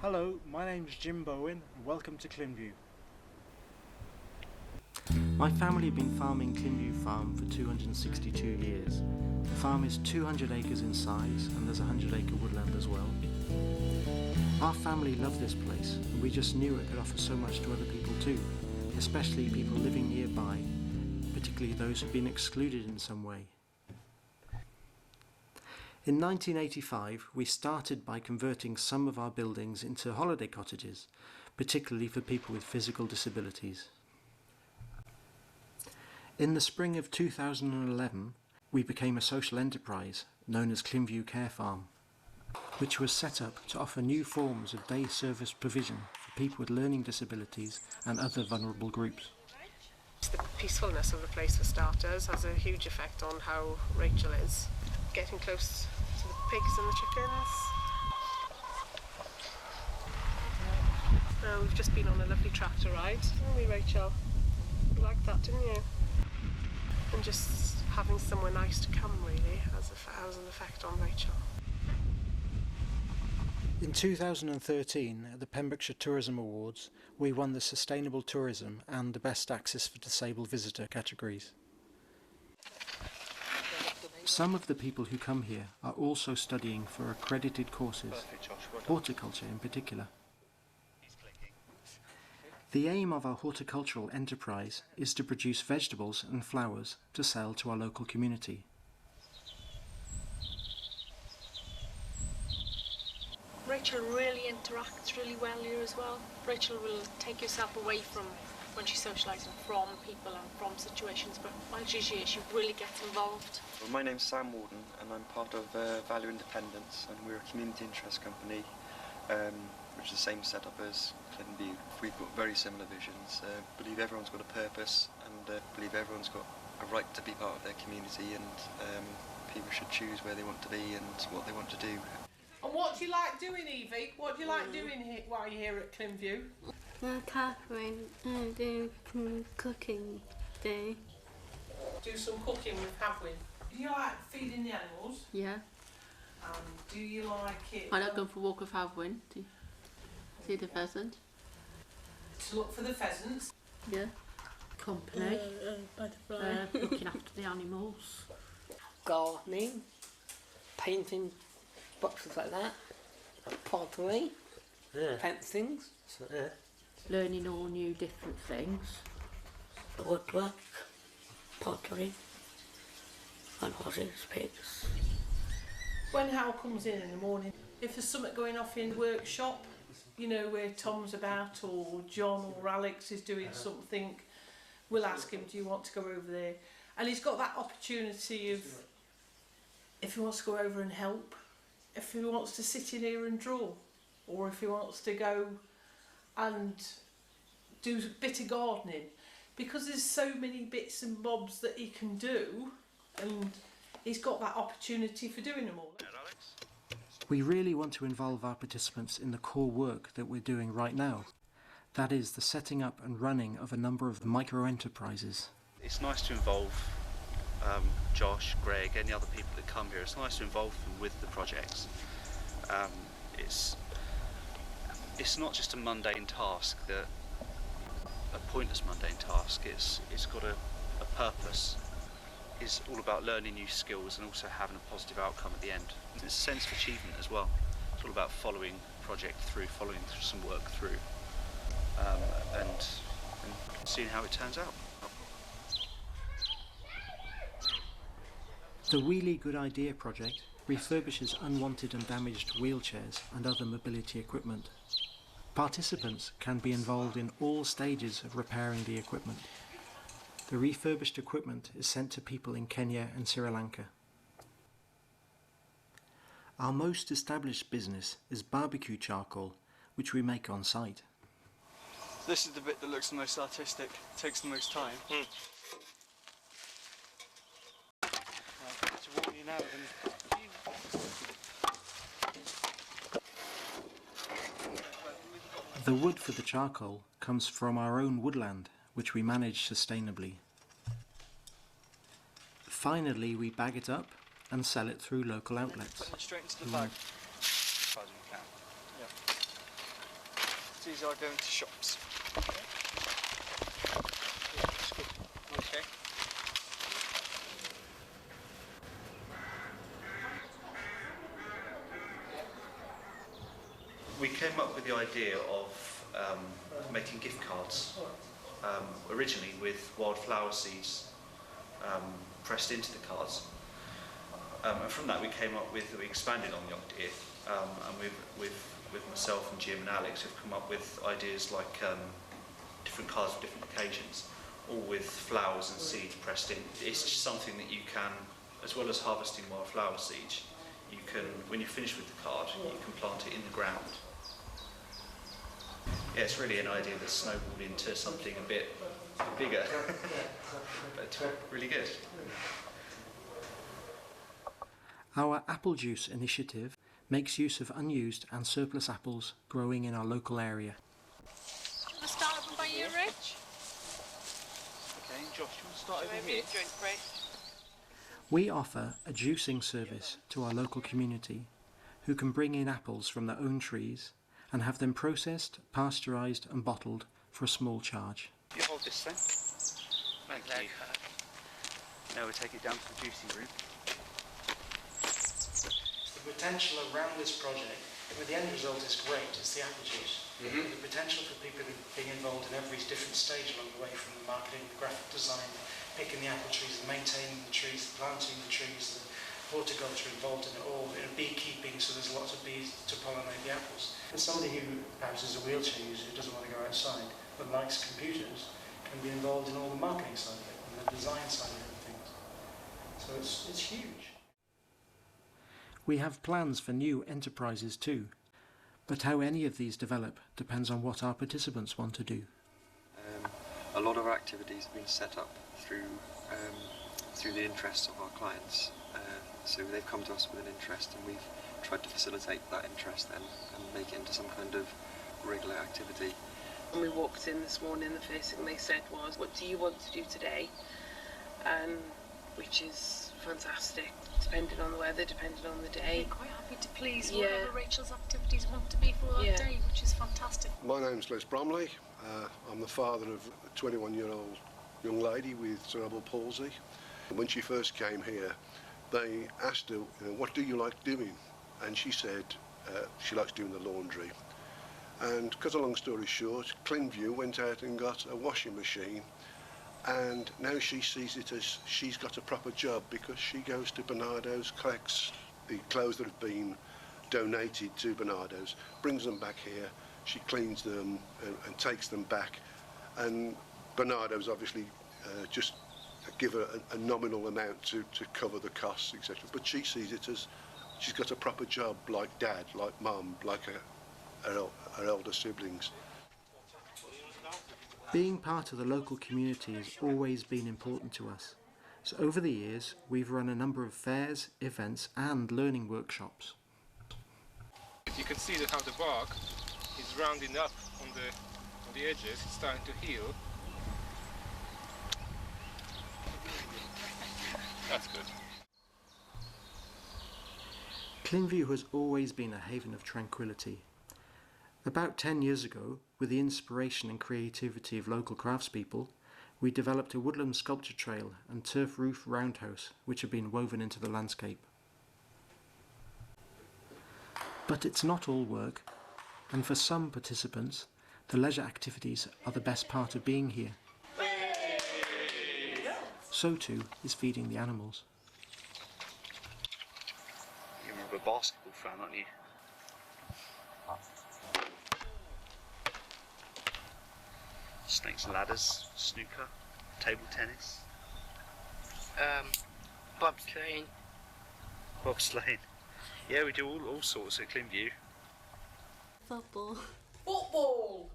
Hello, my name's Jim Bowen and welcome to Clynfyw. My family have been farming Clynfyw Farm for 262 years. The farm is 200 acres in size and there's a 100-acre woodland as well. Our family love this place and we just knew it could offer so much to other people too, especially people living nearby, particularly those who've been excluded in some way. In 1985, we started by converting some of our buildings into holiday cottages, particularly for people with physical disabilities. In the spring of 2011, we became a social enterprise known as Clynfyw Care Farm, which was set up to offer new forms of day service provision for people with learning disabilities and other vulnerable groups. The peacefulness of the place, for starters, has a huge effect on how Rachel is. Getting close to the pigs and the chickens. We've just been on a lovely tractor ride, haven't we, Rachel? You liked that, didn't you? And just having somewhere nice to come really has an effect on Rachel. In 2013, at the Pembrokeshire Tourism Awards, we won the Sustainable Tourism and the Best Access for Disabled Visitor categories. Some of the people who come here are also studying for accredited courses, horticulture in particular. The aim of our horticultural enterprise is to produce vegetables and flowers to sell to our local community. Rachel really interacts really well here as well. Rachel will take herself away from when she's socialising from people and from situations, but while she's here she really gets involved. Well, my name's Sam Warden and I'm part of Value Independence, and we're a community interest company which is the same setup as Clynfyw. We've got very similar visions, believe everyone's got a purpose and believe everyone's got a right to be part of their community, and people should choose where they want to be and what they want to do. And what do you like doing, Evie? What do you like doing here, while you're here at Clynfyw? Catherine, do some cooking day. Do some cooking with Havwin. Do you like feeding the animals? Yeah. Do you like it? I like going for a walk with Havwin to see the pheasant. To look for the pheasants? Yeah. Company. Butterfly. Looking after the animals. Gardening. Painting boxes like that. Pottery. Fencing. Learning all new different things. Woodwork. Pottery. And horses, pigs. When Hal comes in the morning, if there's something going off in the workshop, you know, where Tom's about or John or Alex is doing something, we'll ask him, do you want to go over there? And he's got that opportunity of, if he wants to go over and help, if he wants to sit in here and draw, or if he wants to go and do a bit of gardening, because there's so many bits and bobs that he can do, and he's got that opportunity for doing them all. We really want to involve our participants in the core work that we're doing right now. That is the setting up and running of a number of micro-enterprises. It's nice to involve Josh, Greg, any other people that come here. It's nice to involve them with the projects. It's not just a mundane task, a pointless mundane task. It's got a purpose. It's all about learning new skills and also having a positive outcome at the end. It's a sense of achievement as well. It's all about following a project through, following some work through, and seeing how it turns out. The Wheelie Good Idea project refurbishes unwanted and damaged wheelchairs and other mobility equipment. Participants can be involved in all stages of repairing the equipment. The refurbished equipment is sent to people in Kenya and Sri Lanka. Our most established business is barbecue charcoal, which we make on site. This is the bit that looks the most artistic, takes the most time. To warn you now, The wood for the charcoal comes from our own woodland, which we manage sustainably. Finally, we bag it up and sell it through local outlets. Put it straight into the bag. As far as we can. Yeah. activities are going to shops. Okay. We came up with the idea of making gift cards, originally with wildflower seeds pressed into the cards. And from that we expanded on the idea, and with myself and Jim and Alex have come up with ideas like different cards for different occasions, all with flowers and seeds pressed in. It's just something that you can, as well as harvesting wildflower seeds, you can, when you finish with the card, you can plant it in the ground. Yeah, it's really an idea that's snowballed into something a bit bigger, but really good. Our apple juice initiative makes use of unused and surplus apples growing in our local area. Do you want to start them by you, Rich? Okay, Josh, do you want to start over Maybe here? a drink break. We offer a juicing service to our local community who can bring in apples from their own trees and have them processed, pasteurised and bottled for a small charge. You hold this thing. Thank you. Now we'll take it down to the juicing room. The potential around this project, with the end result is great, it's the apple juice. The potential for people being involved in every different stage along the way, from the marketing, the graphic design, picking the apple trees, maintaining the trees, planting the trees, the horticulture involved in it all, beekeeping, so there's lots of bees to pollinate the apples. And somebody who perhaps is a wheelchair user who doesn't want to go outside but likes computers can be involved in all the marketing side of it and the design side of things. So it's huge. We have plans for new enterprises too, but how any of these develop depends on what our participants want to do. A lot of our activities have been set up through the interests of our clients. So they've come to us with an interest, and we've tried to facilitate that interest then and make it into some kind of regular activity. When we walked in this morning, the first thing they said was, "What do you want to do today?" Which is fantastic, depending on the weather, depending on the day. They're quite happy to please whatever Rachel's activities want to be for that day, which is fantastic. My name's Les Bromley. I'm the father of a 21-year-old young lady with cerebral palsy. When she first came here, they asked her, what do you like doing? And she said she likes doing the laundry. And to cut a long story short, Clynfyw went out and got a washing machine, and now she sees it as she's got a proper job, because she goes to Bernardo's, collects the clothes that have been donated to Bernardo's, brings them back here, she cleans them and takes them back, and Bernardo's obviously just give her a nominal amount to cover the costs, etc. But she sees it as she's got a proper job, like Dad, like Mum, like her elder siblings. Being part of the local community has always been important to us. So over the years, we've run a number of fairs, events and learning workshops. You can see that how the bark is rounding up on the edges, it's starting to heal. That's good. Clynfyw has always been a haven of tranquility. About 10 years ago, with the inspiration and creativity of local craftspeople, we developed a woodland sculpture trail and turf roof roundhouse which have been woven into the landscape. But it's not all work, and for some participants, the leisure activities are the best part of being here. So too is feeding the animals. You're more of a basketball fan, aren't you? Snakes and ladders, snooker, table tennis. Bobsleighing. Bobsleighing. Yeah, we do all sorts at Clynfyw. Football. Football!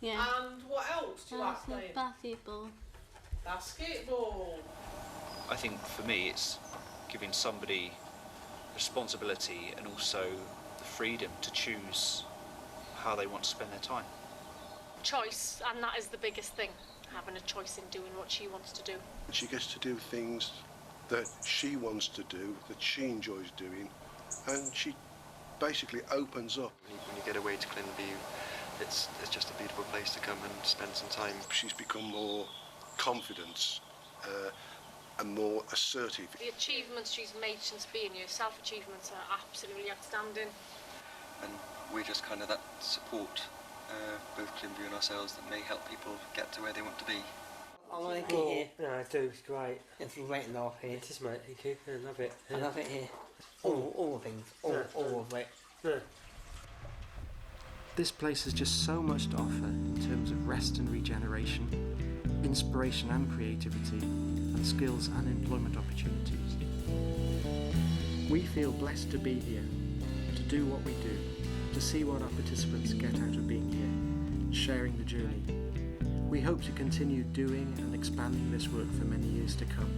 Yeah. And what else do you like playing? Basketball. Basketball. I think for me it's giving somebody responsibility and also the freedom to choose how they want to spend their time. Choice, and that is the biggest thing, having a choice in doing what she wants to do. She gets to do things that she wants to do, that she enjoys doing, and she basically opens up. When you get away to Clynfyw, it's just a beautiful place to come and spend some time. She's become more confident and more assertive. The achievements she's made since being here, self-achievements, are absolutely outstanding. And we're just kind of that support, both Clynfyw and ourselves, that may help people get to where they want to be. I like it here. No, I do, it's great. It's great and off here. It is, mate, thank you. I love it. I love it here. All things, all of it. Yeah. This place has just so much to offer in terms of rest and regeneration, inspiration and creativity, and skills and employment opportunities. We feel blessed to be here, to do what we do, to see what our participants get out of being here, sharing the journey. We hope to continue doing and expanding this work for many years to come.